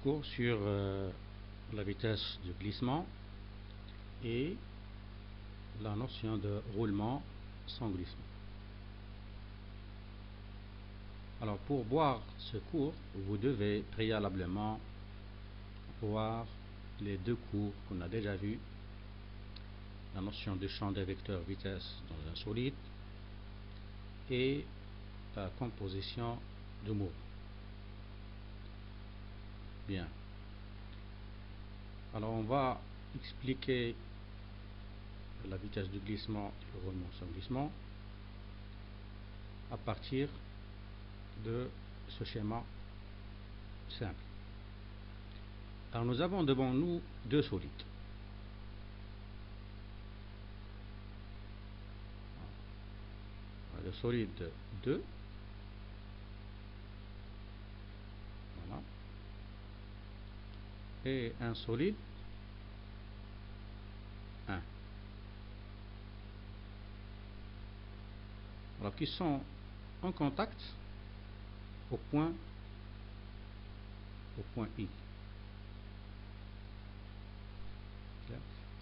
cours sur la vitesse de glissement et la notion de roulement sans glissement. Alors pour voir ce cours, vous devez préalablement voir les deux cours qu'on a déjà vus, la notion de champ des vecteurs vitesse dans un solide et la composition de mouvement. Bien. Alors on va expliquer la vitesse de glissement et le roulement sans glissement à partir de ce schéma simple. Alors nous avons devant nous deux solides. Le solide 2, voilà, et un solide 1. Alors qui sont en contact au point I.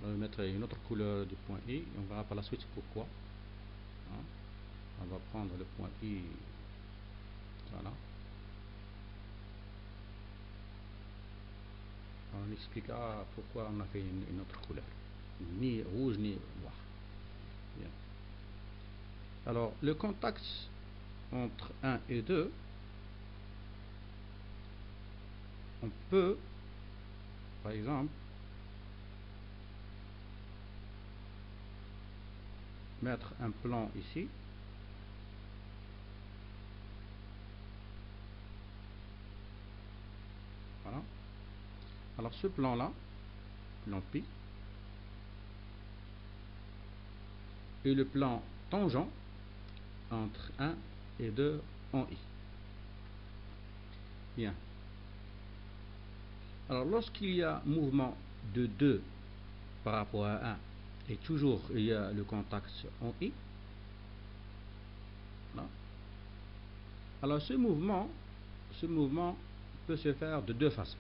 On va mettre une autre couleur du point I et on verra par la suite pourquoi. On va prendre le point I, voilà. On expliquera pourquoi on a fait une autre couleur, ni rouge ni noir. Bien. Alors le contact entre 1 et 2, on peut par exemple mettre un plan ici. Voilà. Alors ce plan-là, plan Pi, est le plan tangent entre 1 et 2 en I. Bien. Alors lorsqu'il y a mouvement de 2 par rapport à 1 et toujours il y a le contact en I, voilà. Alors ce mouvement peut se faire de deux façons.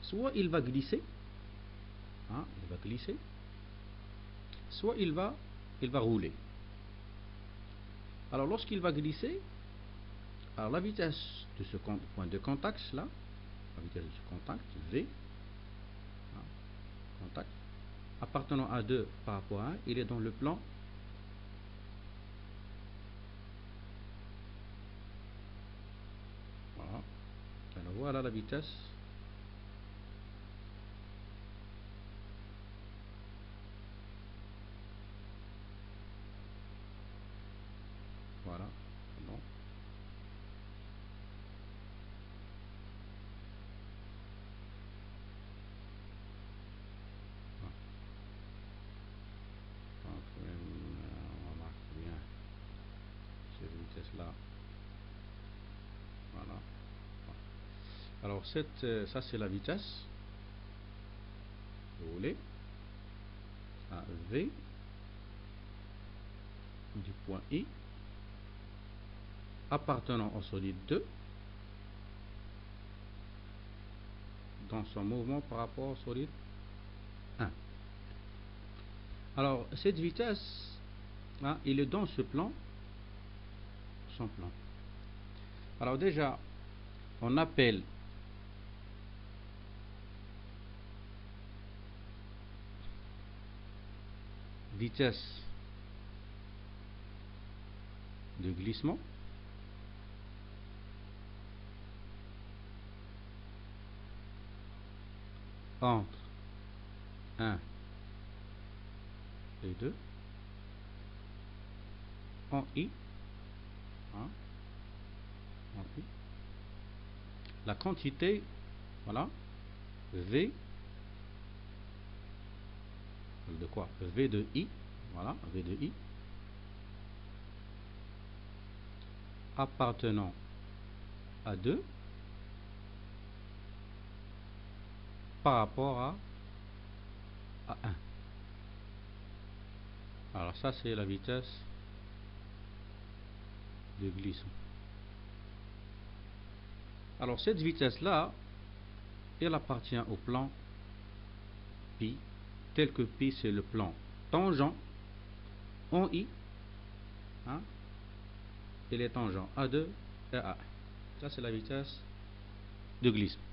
Soit il va glisser, soit il va rouler. Alors lorsqu'il va glisser, alors la vitesse de ce point de contact là, la vitesse de ce contact V, contact appartenant à 2 par rapport à 1, il est dans le plan voilà. Alors voilà la vitesse voilà. Bon. Donc, on remarque bien cette vitesse là, voilà. Alors ça c'est la vitesse, vous voulez, à V du point I appartenant au solide 2 dans son mouvement par rapport au solide 1. Alors cette vitesse, il est dans ce plan, son plan. Alors déjà, on appelle vitesse de glissement entre 1 et 2 en I, en I. La quantité, voilà, V de quoi? V de I, voilà, V de I appartenant à 2 par rapport à 1. Alors ça c'est la vitesse de glissement. Alors cette vitesse là, elle appartient au plan pi, tel que pi c'est le plan tangent en i, hein, et les tangents A2 et A1. Ça c'est la vitesse de glissement.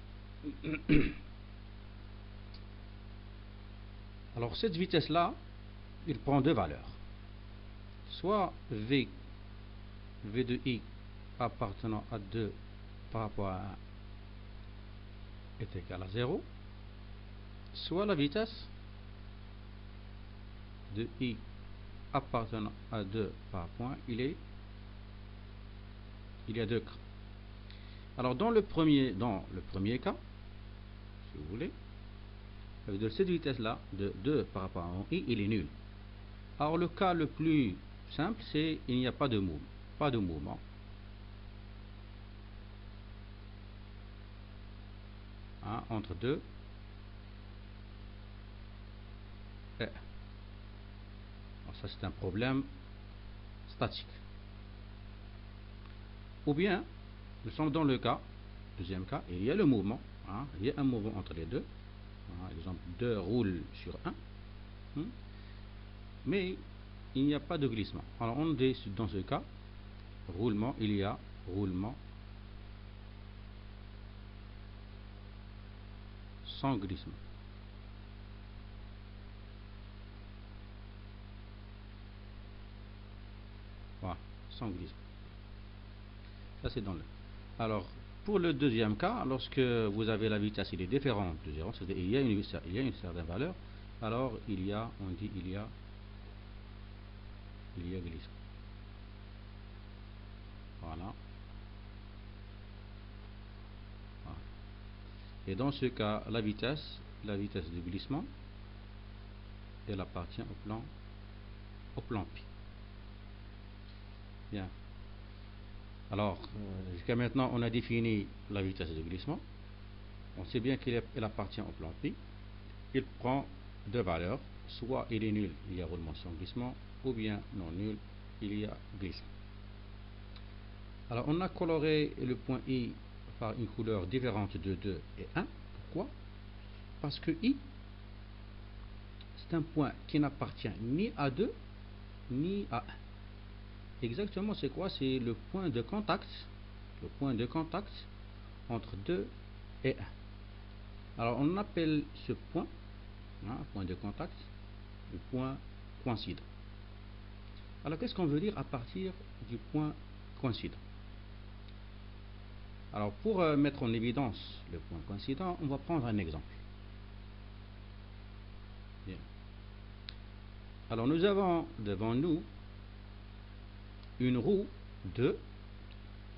Alors cette vitesse là, il prend deux valeurs, soit v de i appartenant à 2 par rapport à 1 est égal à 0, soit la vitesse de i appartenant à 2 par rapport à 1, il y a deux cas. Alors dans le premier cas, si vous voulez, de cette vitesse là de 2 par rapport à i, il est nul. Alors le cas le plus simple, c'est il n'y a pas de mouvement, hein, entre 2 et 1. Alors ça c'est un problème statique. Ou bien nous sommes dans le deuxième cas, il y a le mouvement, hein, il y a un mouvement entre les deux. Par exemple, 2 roulent sur 1, mais il n'y a pas de glissement. Alors on dit dans ce cas, roulement, il y a roulement sans glissement. Voilà, sans glissement. Ça c'est dans le. Alors pour le deuxième cas, lorsque vous avez la vitesse, il est différent de 0, c'est-à-dire il y a une certaine valeur, alors il y a glissement. Voilà. Et dans ce cas, la vitesse de glissement, elle appartient au plan pi. Bien. Alors, jusqu'à maintenant, on a défini la vitesse de glissement. On sait bien qu'elle appartient au plan pi. Il prend deux valeurs. Soit il est nul, il y a roulement sans glissement, ou bien non nul, il y a glissement. Alors, on a coloré le point I par une couleur différente de 2 et 1. Pourquoi? Parce que I, c'est un point qui n'appartient ni à 2, ni à 1. Exactement, c'est quoi? C'est le point de contact entre 2 et 1. Alors on appelle ce point, point de contact, le point coïncident. Alors qu'est-ce qu'on veut dire à partir du point coïncident? Alors pour mettre en évidence le point coïncident, on va prendre un exemple. Bien. Alors nous avons devant nous une roue 2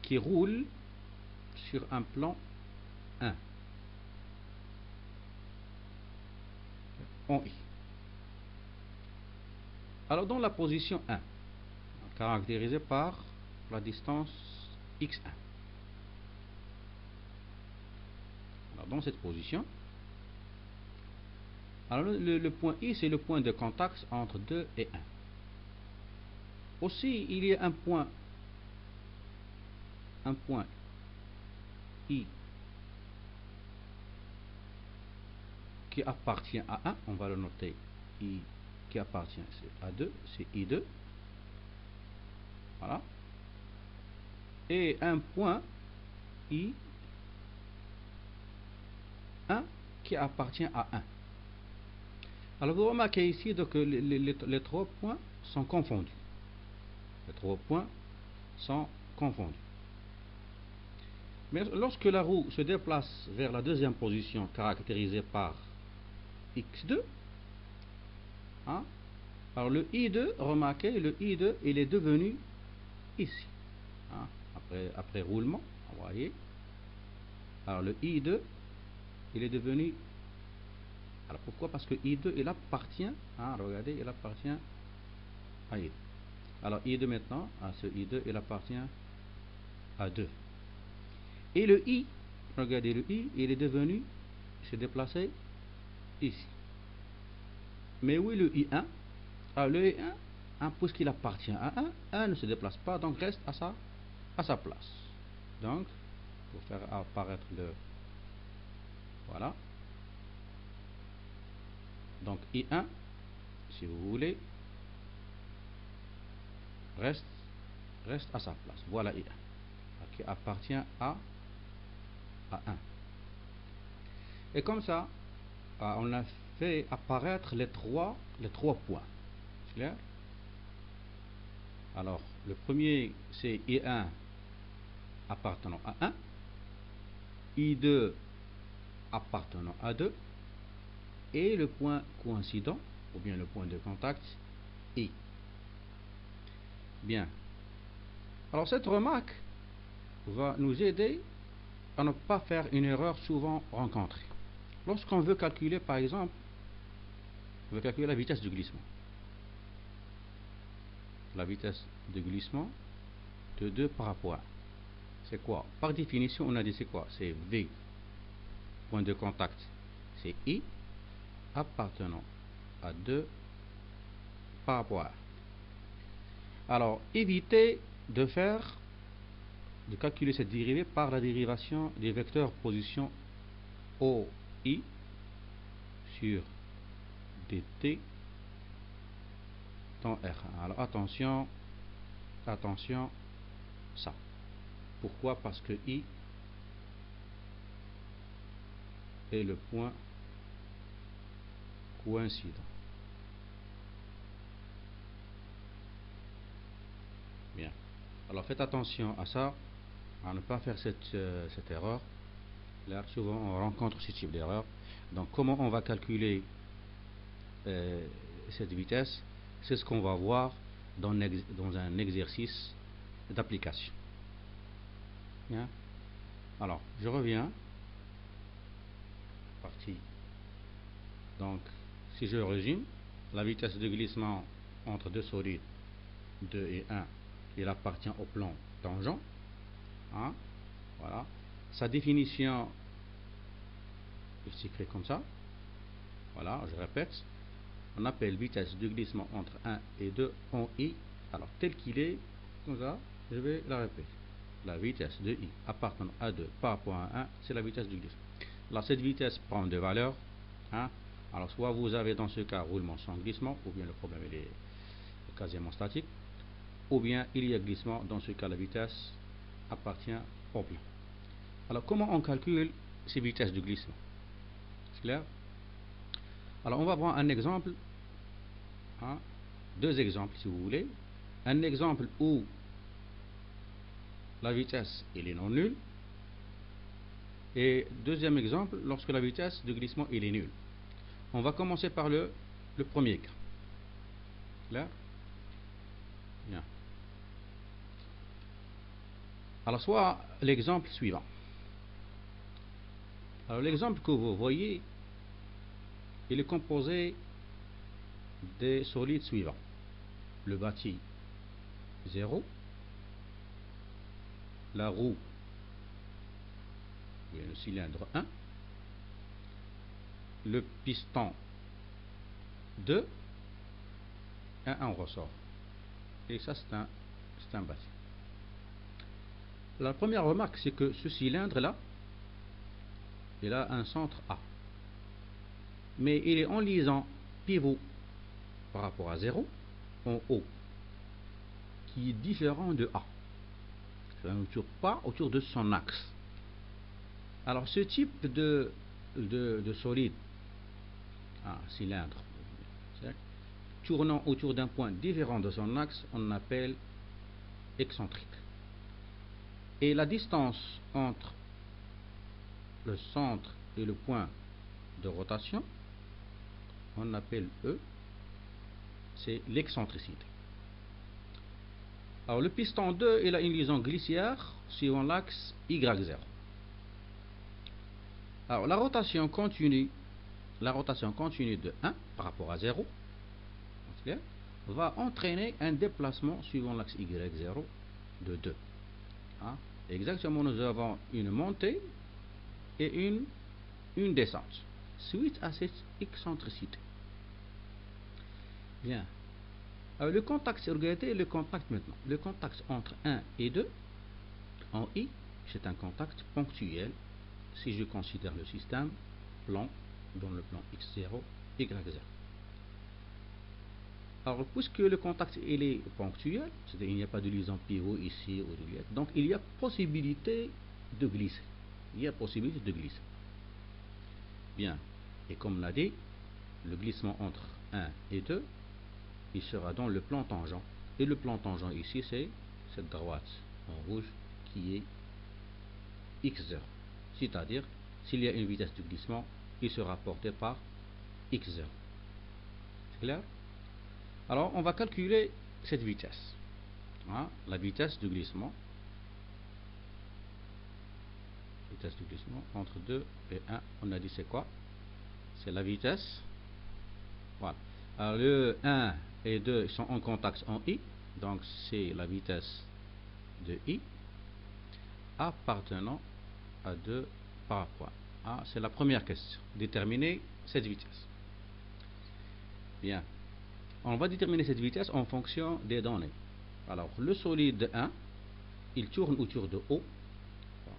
qui roule sur un plan 1 en I. Alors dans la position 1, caractérisée par la distance x1. Alors dans cette position, alors le point I, c'est le point de contact entre 2 et 1. Aussi, il y a un point I qui appartient à 1, on va le noter, I qui appartient à 2, c'est I2, voilà, et un point I1 qui appartient à 1. Alors vous remarquez ici que les trois points sont confondus. Mais lorsque la roue se déplace vers la deuxième position caractérisée par x2, alors le I2, remarquez, le I2 il est devenu ici, après roulement, vous voyez, alors le I2 il est devenu, alors pourquoi? Parce que I2 il appartient, regardez, il appartient à I2. Alors I2 maintenant, ce I2 il appartient à 2. Et le I, regardez, le I il est devenu, il s'est déplacé ici. Mais oui, le I1, le I1, puisqu'il appartient à 1 ne se déplace pas, donc reste à sa place. Donc, pour faire apparaître Voilà. Donc I1, si vous voulez, reste à sa place. Voilà I1 qui appartient à 1. Et comme ça, on a fait apparaître les trois points. C'est clair? Alors, le premier, c'est I1 appartenant à 1, I2 appartenant à 2, et le point coïncident, ou bien le point de contact, I. Bien. Alors, cette remarque va nous aider à ne pas faire une erreur souvent rencontrée. Lorsqu'on veut calculer, par exemple, on veut calculer la vitesse de glissement. La vitesse de glissement de 2 par rapport à 1. C'est quoi? Par définition, on a dit c'est quoi? C'est V. Point de contact, c'est I, appartenant à 2 par rapport à 1. Alors, évitez de calculer cette dérivée par la dérivation des vecteurs position OI sur dt dans R1. Alors attention, ça. Pourquoi? Parce que I est le point coïncident. Bien. Alors faites attention à ça, à ne pas faire cette erreur. Là, souvent on rencontre ce type d'erreur. Donc comment on va calculer cette vitesse? C'est ce qu'on va voir dans un exercice d'application. Bien. Alors, je reviens. Partie. Donc, si je résume, la vitesse de glissement entre deux solides 2 et 1, il appartient au plan tangent. Hein? Voilà. Sa définition, il s'écrit comme ça. Voilà, je répète. On appelle vitesse de glissement entre 1 et 2 en I. Alors, tel qu'il est, comme ça, je vais la répéter. La vitesse de I appartenant à 2 par rapport à 1, c'est la vitesse du glissement. Alors, cette vitesse prend deux valeurs. Hein? Alors, soit vous avez dans ce cas roulement sans glissement, ou bien le problème il est quasiment statique, ou bien il y a glissement. Dans ce cas, la vitesse appartient au plan. Alors, comment on calcule ces vitesses de glissement? C'est clair? Alors, on va prendre un exemple, hein, deux exemples si vous voulez. Un exemple où la vitesse elle est non nulle, et deuxième exemple lorsque la vitesse de glissement elle est nulle. On va commencer par le premier cas. Clair? Bien. Alors, soit l'exemple suivant. Alors, l'exemple que vous voyez, il est composé des solides suivants. Le bâti 0, la roue, le cylindre 1, le piston 2, et un ressort. Et ça, c'est un bâti. La première remarque, c'est que ce cylindre-là, il a un centre A. Mais il est en liaison pivot par rapport à 0 en haut, qui est différent de A. Ça ne tourne pas autour de son axe. Alors, ce type de solide, cylindre, tournant autour d'un point différent de son axe, on appelle excentrique. Et la distance entre le centre et le point de rotation, on appelle E, c'est l'excentricité. Alors, le piston 2, il a une liaison glissière suivant l'axe Y0. Alors, la rotation continue de 1 par rapport à 0 va entraîner un déplacement suivant l'axe Y0 de 2. Hein? Exactement, nous avons une montée et une descente suite à cette excentricité. Bien. Alors, le contact, c'est regardez le contact maintenant. Le contact entre 1 et 2 en I, c'est un contact ponctuel si je considère le système plan, dans le plan x0, y0. Alors, puisque le contact il est ponctuel, c'est-à-dire il n'y a pas de liaison pivot ici ou de liette, donc il y a possibilité de glisser. Il y a possibilité de glisser. Bien. Et comme on a dit, le glissement entre 1 et 2, il sera dans le plan tangent. Et le plan tangent ici, c'est cette droite en rouge qui est x0. C'est-à-dire, s'il y a une vitesse de glissement, il sera porté par x0. C'est clair? Alors, on va calculer cette vitesse. Hein, la vitesse de glissement. Vitesse de glissement entre 2 et 1. On a dit c'est quoi? C'est la vitesse. Voilà. Alors, le 1 et 2 sont en contact en I. Donc, c'est la vitesse de I appartenant à 2 par rapport à. C'est la première question. Déterminer cette vitesse. Bien. On va déterminer cette vitesse en fonction des données. Alors, le solide 1, il tourne autour de O,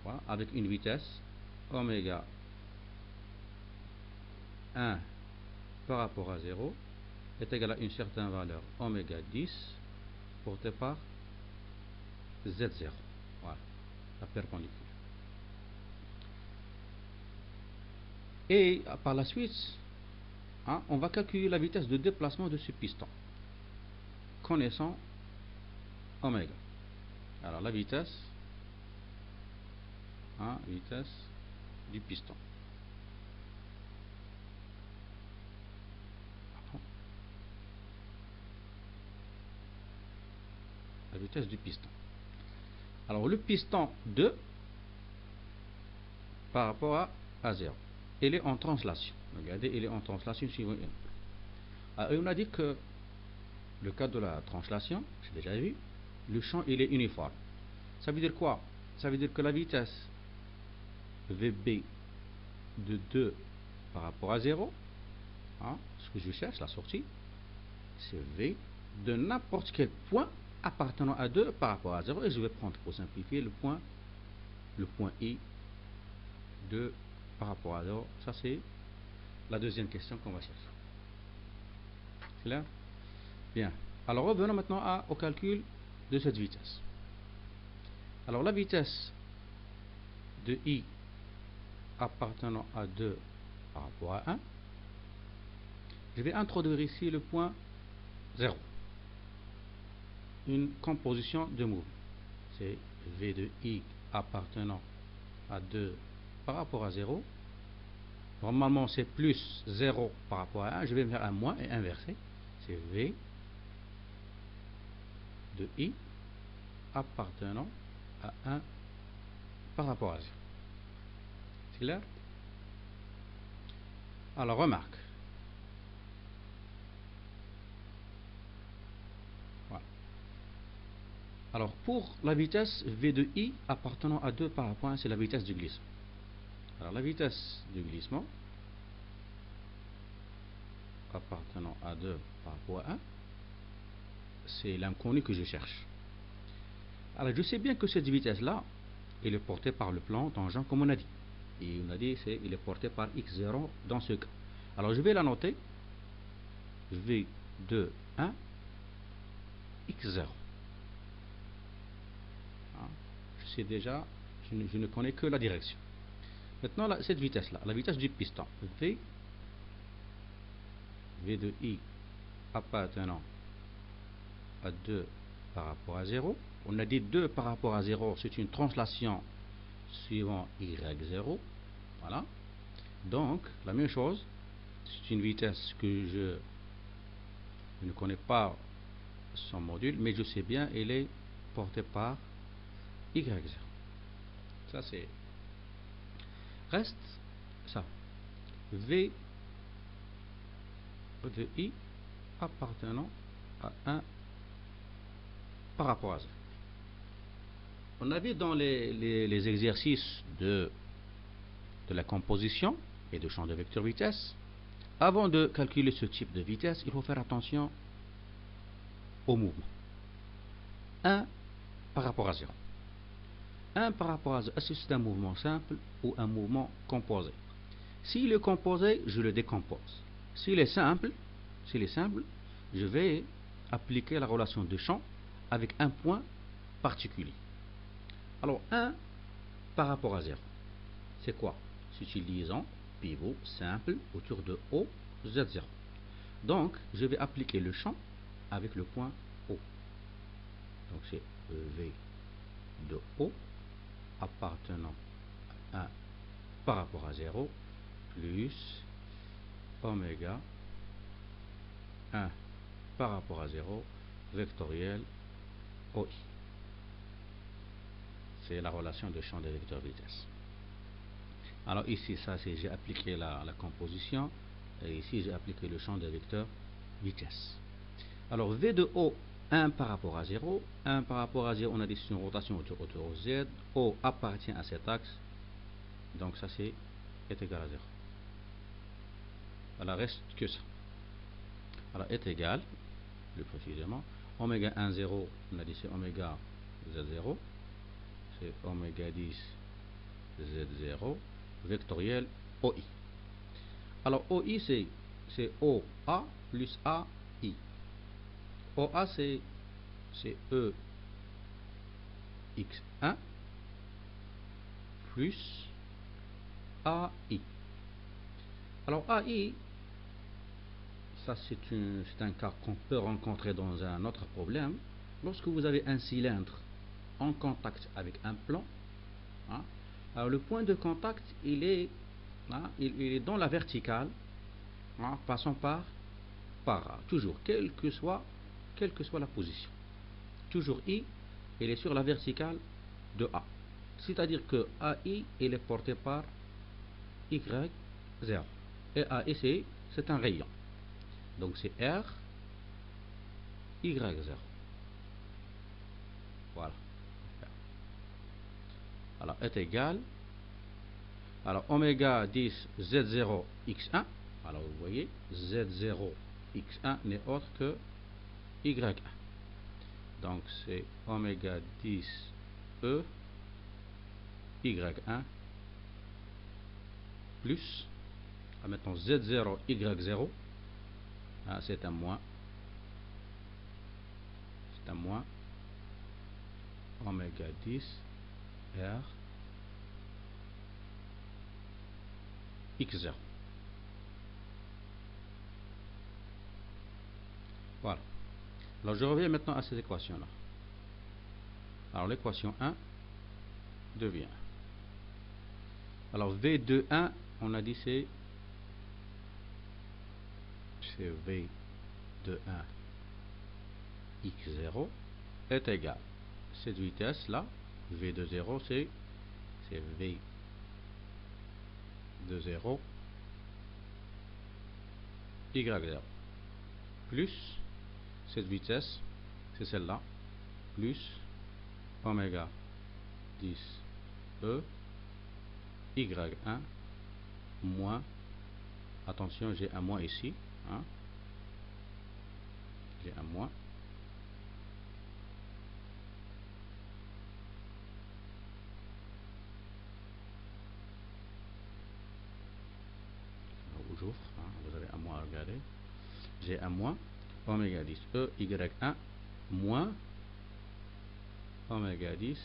voilà, avec une vitesse oméga 1 par rapport à 0 est égal à une certaine valeur oméga 10 portée par Z0. Voilà, la perpendiculaire. Et par la suite, hein, on va calculer la vitesse de déplacement de ce piston, connaissant oméga. Alors la vitesse, hein, vitesse du piston. La vitesse du piston. Alors le piston 2 par rapport à 0, il est en translation. Regardez, il est en translation suivant 1. Alors, on a dit que le cas de la translation, j'ai déjà vu, le champ il est uniforme. Ça veut dire quoi? Ça veut dire que la vitesse VB de 2 par rapport à 0, hein, ce que je cherche, la sortie, c'est V de n'importe quel point appartenant à 2 par rapport à 0, et je vais prendre pour simplifier le point I de par rapport à 0. Ça c'est la deuxième question qu'on va chercher. Clair? Bien. Alors revenons maintenant au calcul de cette vitesse. Alors la vitesse de I appartenant à 2 par rapport à 1, je vais introduire ici le point 0. Une composition de mouvement. C'est V de I appartenant à 2 par rapport à 0. Normalement c'est plus 0 par rapport à 1. Je vais faire un moins et inverser. C'est V de I appartenant à 1 par rapport à 0. C'est clair? Alors remarque. Voilà. Alors pour la vitesse V de I appartenant à 2 par rapport à 1, c'est la vitesse du glissement. Alors la vitesse du glissement appartenant à 2 par rapport à 1, c'est l'inconnu que je cherche. Alors je sais bien que cette vitesse-là, elle est portée par le plan tangent comme on a dit. Et on a dit il est porté par x0 dans ce cas. Alors je vais la noter. V de 1 x0. Je sais déjà, je ne connais que la direction. Maintenant cette vitesse-là, la vitesse du piston, V de I appartenant à 2 par rapport à 0. On a dit 2 par rapport à 0, c'est une translation suivant y0. Voilà. Donc, la même chose, c'est une vitesse que je ne connais pas son module, mais je sais bien, elle est portée par y0. Ça, c'est. Reste ça. V de I appartenant à 1 par rapport à 0. On a vu dans les exercices de la composition et de champ de vecteur vitesse, avant de calculer ce type de vitesse, il faut faire attention au mouvement. 1 par rapport à 0. 1 par rapport à 0, est-ce que c'est un mouvement simple ou un mouvement composé? S'il est composé, je le décompose. S'il est simple, je vais appliquer la relation de champ avec un point particulier. Alors 1 par rapport à 0, c'est quoi? C'est une liaison pivot simple autour de O, Z0. Donc je vais appliquer le champ avec le point O. Donc c'est V de O appartenant à 1 par rapport à 0 plus oméga 1 par rapport à 0 vectoriel OI. C'est la relation de champ des vecteurs vitesse. Alors ici, ça c'est j'ai appliqué la composition, et ici j'ai appliqué le champ des vecteurs vitesse. Alors V de O, 1 par rapport à 0, 1 par rapport à 0, on a dit c'est une rotation autour de Z, O appartient à cet axe, donc ça c'est est égal à 0. Alors reste que ça. Alors est égal, plus précisément, oméga 1, 0, on a dit c'est oméga Z0, c'est oméga 10 Z0 vectoriel OI. Alors OI c'est OA plus AI. OA c'est E x1 plus AI. Alors AI, ça c'est un cas qu'on peut rencontrer dans un autre problème. Lorsque vous avez un cylindre en contact avec un plan, hein, alors le point de contact il est dans la verticale, hein, passant par A, toujours, quelle que soit la position. Toujours I, il est sur la verticale de A. C'est-à-dire que AI il est porté par Y0. Et AI c'est un rayon. Donc c'est R Y0. Voilà. Alors est égal. Alors oméga 10 Z0 X1. Alors vous voyez, Z0 X1 n'est autre que Y1. Donc c'est oméga 10 E Y1 plus, maintenant Z0 Y0, c'est un moins oméga 10 R X0. Voilà. Alors je reviens maintenant à cette équation là. Alors l'équation 1 devient, alors V de 1 on a dit c'est V de 1 X0 est égal, cette vitesse là V de 0 c'est V de 0 Y0 plus cette vitesse c'est celle-là plus oméga 10 E Y1 moins, attention j'ai un moins ici, hein, j'ai un moins, j'ouvre, hein, vous avez un moins à regarder, j'ai un moins oméga 10 E Y1 moins oméga 10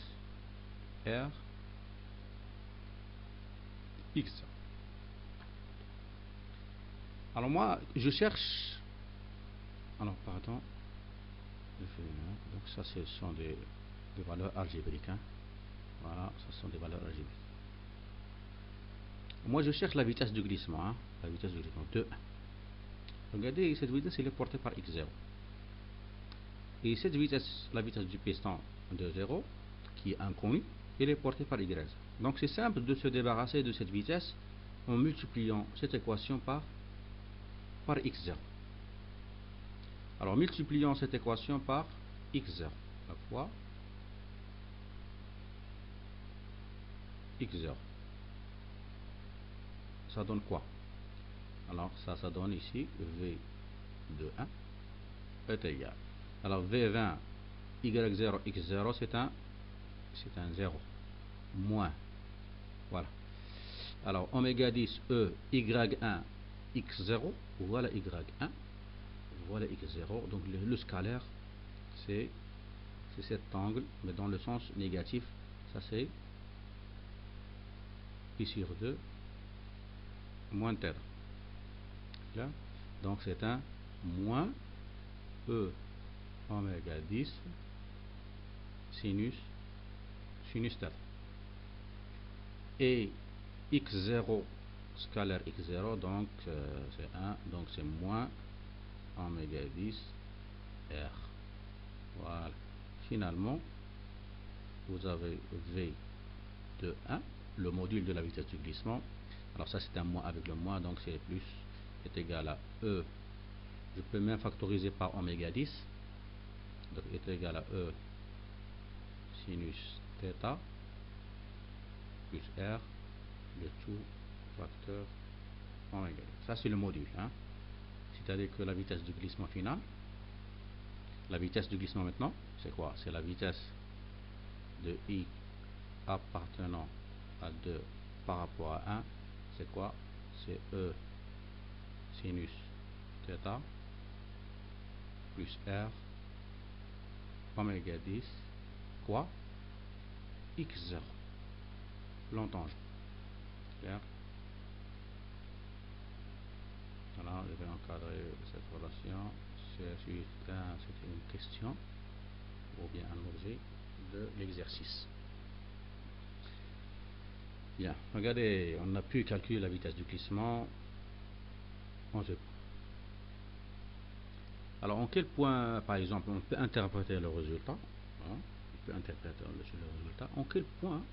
R X. Alors moi je cherche, alors pardon, donc ça ce sont des valeurs algébriques, hein. Voilà, ce sont des valeurs algébriques. Moi je cherche la vitesse de glissement, hein, la vitesse de glissement de 1. Regardez, cette vitesse elle est portée par X0. Et cette vitesse, la vitesse du piston de 0, qui est inconnue, elle est portée par Y0. Donc c'est simple de se débarrasser de cette vitesse en multipliant cette équation par X0. Alors multiplions cette équation par X0. La fois X0. Ça donne quoi? Alors ça donne ici V de 1 est égal. Alors V20 Y0 X0 c'est un 0 moins, voilà. Alors, oméga 10 E, Y1, X0, voilà Y1, voilà X0. Donc, le scalaire, c'est cet angle, mais dans le sens négatif. Ça, c'est pi sur 2 moins θ. Là. Donc, c'est un moins E oméga 10 sinus θ. Et x0 scalaire x0, donc c'est 1, donc c'est moins oméga 10 r. Voilà. Finalement, vous avez v de 1, le module de la vitesse du glissement. Alors ça, c'est un moins avec le moins, donc c'est plus est égal à e. Je peux même factoriser par oméga 10, donc est égal à e sinus θ plus r, le tout facteur oméga. Ça, c'est le module, hein. C'est-à-dire que la vitesse du glissement final, la vitesse du glissement maintenant, c'est quoi? C'est la vitesse de i appartenant à 2 par rapport à 1. C'est quoi? C'est e sinus θ plus r oméga 10 quoi? x0. L'entangent. Clair? Voilà, je vais encadrer cette relation. C'est une question ou bien un objet de l'exercice. Bien, regardez, on a pu calculer la vitesse du glissement en ce point. Alors, en quel point, par exemple, on peut interpréter le résultat, hein, on peut interpréter le résultat, en quel point,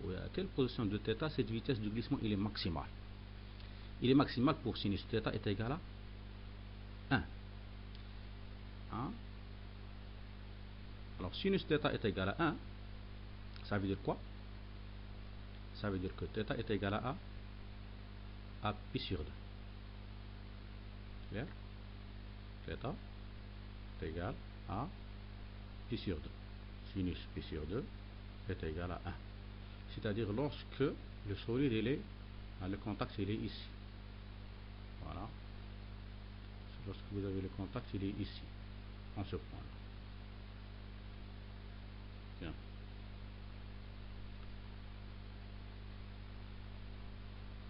ou à quelle position de θ cette vitesse du glissement il est maximal? Il est maximal pour sinus θ est égal à 1. Hein? Alors, sinus θ est égal à 1, ça veut dire quoi? Ça veut dire que θ est égal à pi sur 2. Clair? θ est égal à pi sur 2. Sinus pi sur 2 est égal à 1. C'est-à-dire lorsque le solide il est, le contact il est ici. Voilà. Lorsque vous avez le contact, il est ici, en ce point-là. Bien.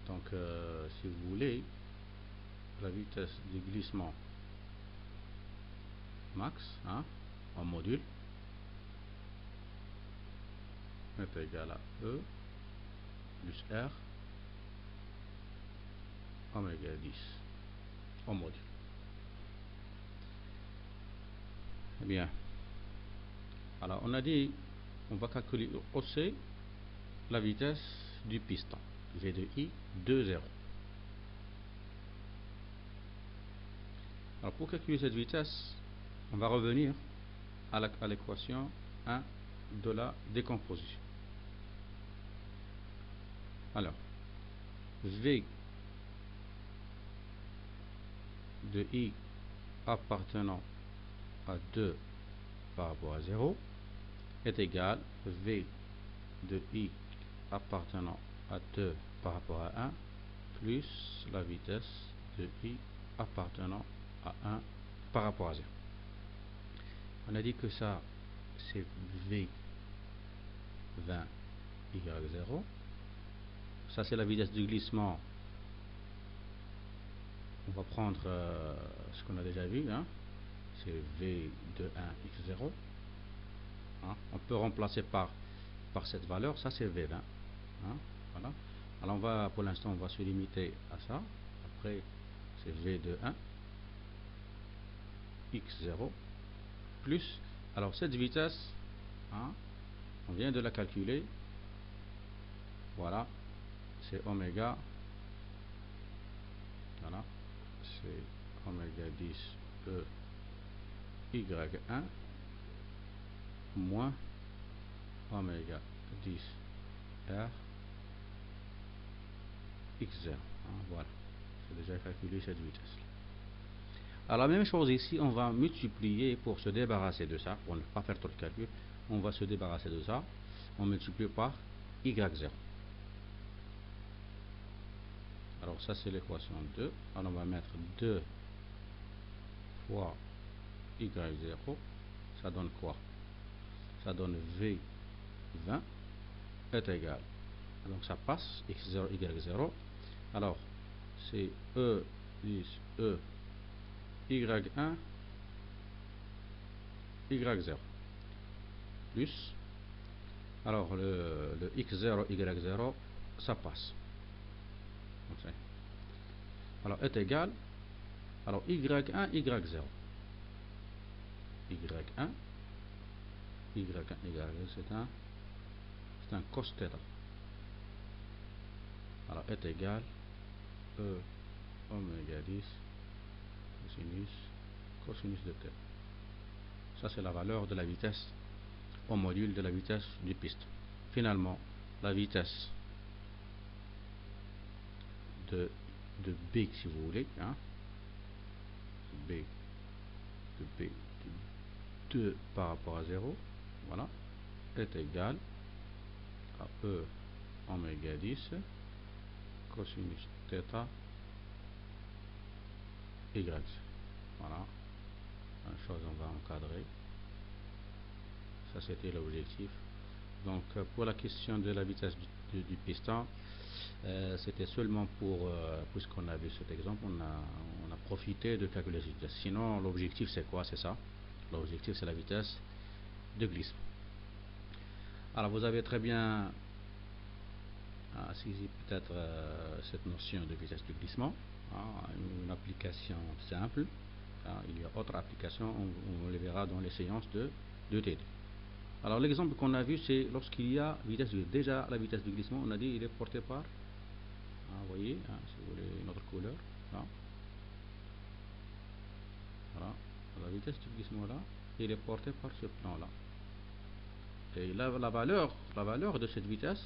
Donc, si vous voulez, la vitesse du glissement max, hein, en module, est égal à E plus R oméga 10 en module. Eh bien, alors on a dit, on va calculer aussi la vitesse du piston, V de I 2,0. Alors pour calculer cette vitesse, on va revenir à l'équation 1 de la décomposition. Alors, V de I appartenant à 2 par rapport à 0 est égal à V de I appartenant à 2 par rapport à 1 plus la vitesse de I appartenant à 1 par rapport à 0. On a dit que ça c'est V 20 Y0. Ça c'est la vitesse du glissement. On va prendre ce qu'on a déjà vu, hein. C'est V de 1 X0. Hein. On peut remplacer par cette valeur, ça c'est V20. Hein. Voilà. Alors on va, pour l'instant, on va se limiter à ça. Après, c'est V de 1 X0 plus. Alors cette vitesse, hein, on vient de la calculer. Voilà, c'est oméga. Voilà, c'est oméga 10 E Y1 moins oméga 10 R X0. Hein, voilà, j'ai déjà calculé cette vitesse. Alors la même chose ici, on va multiplier pour se débarrasser de ça, pour ne pas faire trop de calcul, on va se débarrasser de ça, on multiplie par Y0. Alors ça c'est l'équation 2. Alors on va mettre 2 fois y0. Ça donne quoi? Ça donne v20 est égal. Donc ça passe x0, y0. Alors c'est e plus e y1 y0 plus, alors le x0 y0 ça passe. Alors est égal, alors y1 y0 y1 c'est un cos θ. Alors est égal e oméga 10 cosinus de θ. Ça c'est la valeur de la vitesse au module de la vitesse du piston. Finalement, la vitesse de B, si vous voulez, hein, B de 2 par rapport à 0, voilà, est égal à E oméga 10 cosinus θ y. Voilà, une chose on va encadrer. Ça c'était l'objectif. Donc pour la question de la vitesse du piston, c'était seulement pour, puisqu'on a vu cet exemple, on a profité de calculer la vitesse. Sinon l'objectif c'est quoi? C'est ça. L'objectif c'est la vitesse de glissement. Alors vous avez très bien saisi peut-être cette notion de vitesse de glissement, une application simple. Il y a autre application, on les verra dans les séances de TD. Alors l'exemple qu'on a vu c'est lorsqu'il y a vitesse de, déjà la vitesse de glissement, on a dit il est porté par, vous voyez, si vous voulez une autre couleur, là. Voilà, la vitesse de glissement là, il est porté par ce plan là. Et là, la valeur de cette vitesse,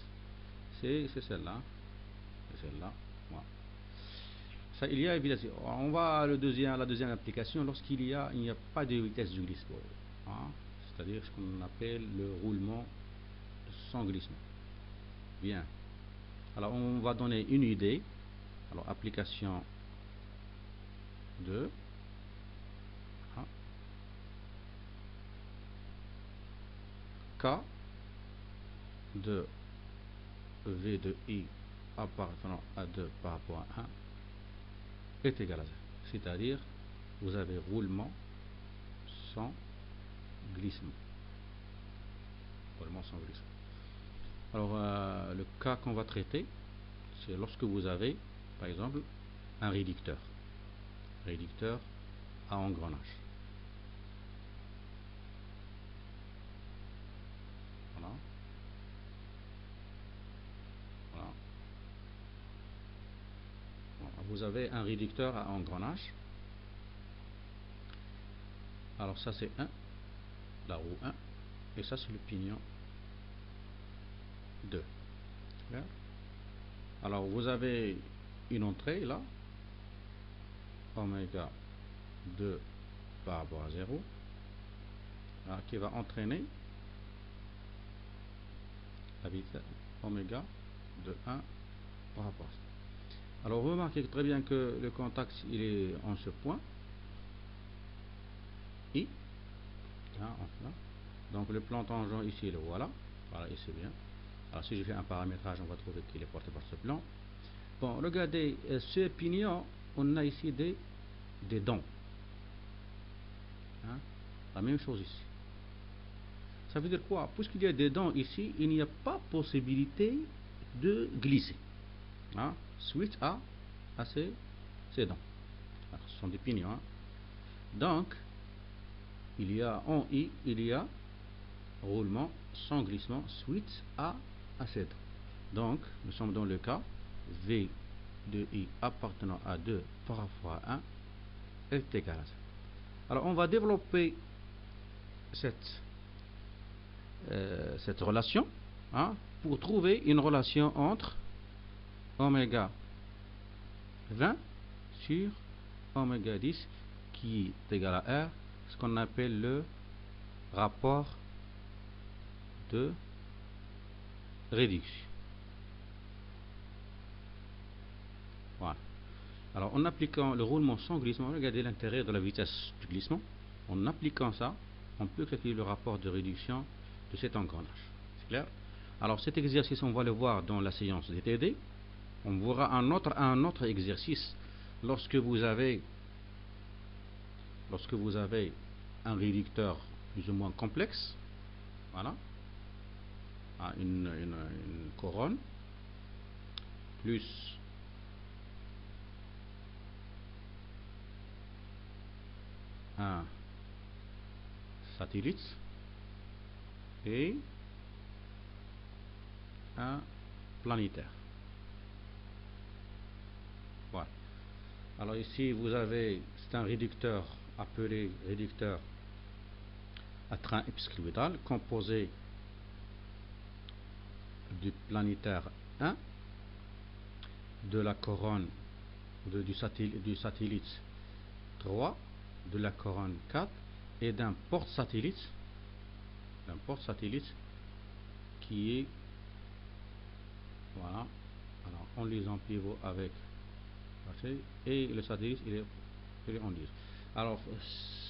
c'est celle-là. C'est celle-là. Voilà. Ça, il y a vitesse. On va à la deuxième application lorsqu'il n'y a pas de vitesse de glissement. C'est-à-dire ce qu'on appelle le roulement sans glissement. Bien. Alors on va donner une idée. Alors application 2. K de V de I appartenant à 2 par rapport à 1 est égal à 0. C'est-à-dire vous avez roulement sans glissement. Roulement sans glissement. Alors le cas qu'on va traiter, c'est lorsque vous avez par exemple un réducteur à engrenage. Voilà. Voilà. Voilà. Vous avez un réducteur à engrenage. Alors ça c'est 1, la roue 1, et ça c'est le pignon 2. Bien. Alors vous avez une entrée là, oméga 2 par rapport à 0, là, qui va entraîner la vitesse oméga de 1 par rapport à 0. Alors remarquez très bien que le contact il est en ce point I, là. Donc le plan tangent ici le voilà, voilà ici bien. Alors si je fais un paramétrage, on va trouver qu'il est porté par ce plan. Bon, regardez, ce pignon, on a ici des dents. La même chose ici. Ça veut dire quoi? Puisqu'il y a des dents ici, il n'y a pas possibilité de glisser. Suite à ces dents. Alors, ce sont des pignons. Donc, il y a en I, il y a roulement sans glissement suite à ces dents. Donc, nous sommes dans le cas V de I appartenant à 2 par rapport à 1 est égal à 0. Alors, on va développer cette relation pour trouver une relation entre oméga 20 sur oméga 10 qui est égal à R, ce qu'on appelle le rapport de réduction. Voilà. Alors, en appliquant le roulement sans glissement, regardez l'intérêt de la vitesse du glissement. En appliquant ça, on peut calculer le rapport de réduction de cet engrenage. C'est clair? Alors, cet exercice, on va le voir dans la séance des TD. On verra un autre exercice lorsque vous avez un réducteur plus ou moins complexe. Voilà. Une couronne plus un satellite et un planétaire. Voilà. Alors ici vous avez, c'est un réducteur appelé réducteur à train épiscléroïdal composé du planétaire 1, de la couronne du satellite 3, de la couronne 4 et d'un porte-satellite qui est, voilà, alors on les en pivot avec, et le satellite il est en 10. Alors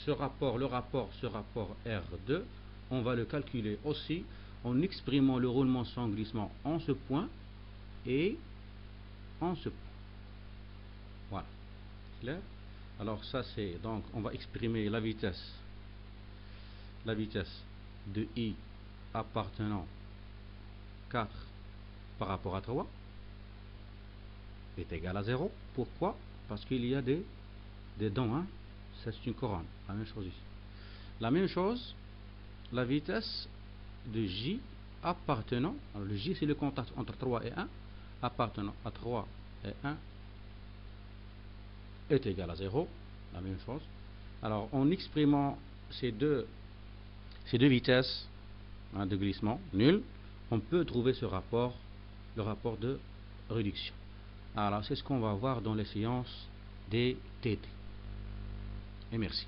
ce rapport R2, on va le calculer aussi en exprimant le roulement sans glissement en ce point et en ce point. Voilà, clair? Alors ça c'est, donc on va exprimer la vitesse de I appartenant 4 par rapport à 3 est égal à 0. Pourquoi? Parce qu'il y a des dents, hein? C'est une couronne. La même chose ici. La même chose, la vitesse de J appartenant, alors le J c'est le contact entre 3 et 1, appartenant à 3 et 1 est égal à 0. La même chose. Alors en exprimant ces deux vitesses, hein, de glissement nul, on peut trouver ce rapport, le rapport de réduction. Alors c'est ce qu'on va voir dans les séances des TT. Et merci.